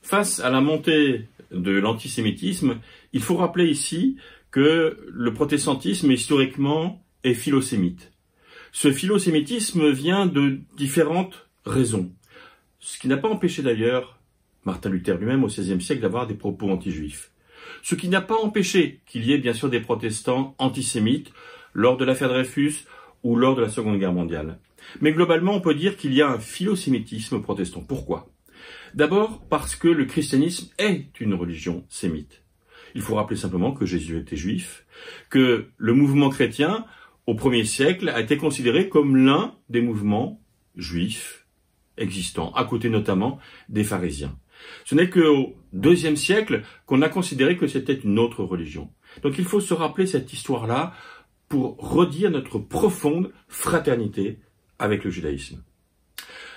Face à la montée de l'antisémitisme, il faut rappeler ici que le protestantisme historiquement est philosémite. Ce philosémitisme vient de différentes raisons, ce qui n'a pas empêché d'ailleurs Martin Luther lui-même au XVIe siècle d'avoir des propos anti-juifs. Ce qui n'a pas empêché qu'il y ait bien sûr des protestants antisémites lors de l'affaire Dreyfus ou lors de la Seconde Guerre mondiale. Mais globalement, on peut dire qu'il y a un philosémitisme protestant. Pourquoi ? D'abord parce que le christianisme est une religion sémite. Il faut rappeler simplement que Jésus était juif, que le mouvement chrétien, au 1er siècle, a été considéré comme l'un des mouvements juifs existants, à côté notamment des pharisiens. Ce n'est qu'au 2e siècle qu'on a considéré que c'était une autre religion. Donc il faut se rappeler cette histoire-là pour redire notre profonde fraternité avec le judaïsme.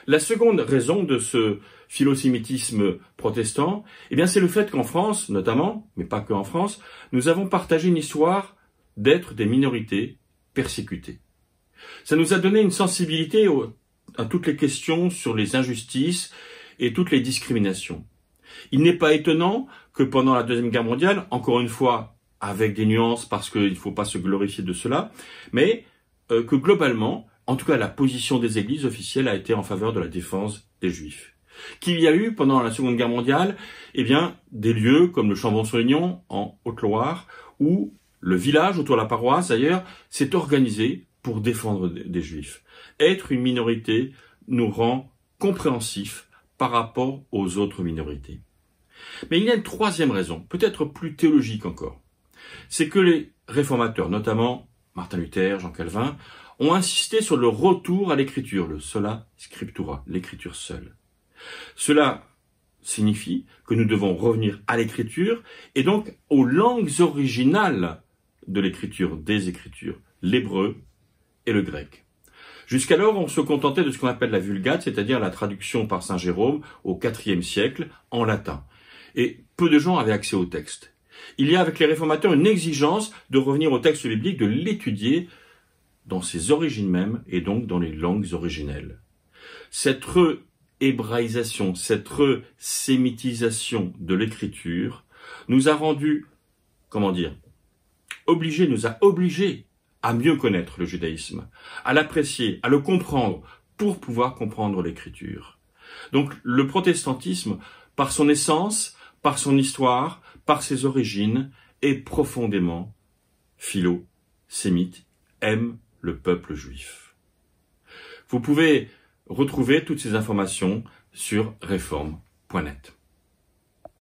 La seconde raison de ce philosémitisme protestant, c'est le fait qu'en France, notamment, mais pas que en France, nous avons partagé une histoire d'être des minorités persécutées. Ça nous a donné une sensibilité à toutes les questions sur les injustices et toutes les discriminations. Il n'est pas étonnant que pendant la Deuxième Guerre mondiale, encore une fois, avec des nuances parce qu'il ne faut pas se glorifier de cela, mais que globalement, en tout cas la position des églises officielles a été en faveur de la défense des Juifs. Qu'il y a eu pendant la Seconde Guerre mondiale, des lieux comme le Chambon-sur-Lignon en Haute-Loire, où le village autour de la paroisse d'ailleurs s'est organisé pour défendre des Juifs. Être une minorité nous rend compréhensifs par rapport aux autres minorités. Mais il y a une troisième raison, peut-être plus théologique encore. C'est que les réformateurs, notamment Martin Luther, Jean Calvin, ont insisté sur le retour à l'écriture, le sola scriptura, l'écriture seule. Cela signifie que nous devons revenir à l'écriture et donc aux langues originales de l'écriture, des écritures, l'hébreu et le grec. Jusqu'alors, on se contentait de ce qu'on appelle la Vulgate, c'est-à-dire la traduction par saint Jérôme au IVe siècle en latin. Et peu de gens avaient accès au texte. Il y a avec les réformateurs une exigence de revenir au texte biblique, de l'étudier dans ses origines mêmes et donc dans les langues originelles. Cette hébraïsation, cette sémitisation de l'écriture nous a rendu, nous a obligés à mieux connaître le judaïsme, à l'apprécier, à le comprendre pour pouvoir comprendre l'écriture. Donc le protestantisme, par son essence, par son histoire, par ses origines, est profondément philo-sémite, aime le peuple juif. Vous pouvez retrouver toutes ces informations sur réforme.net.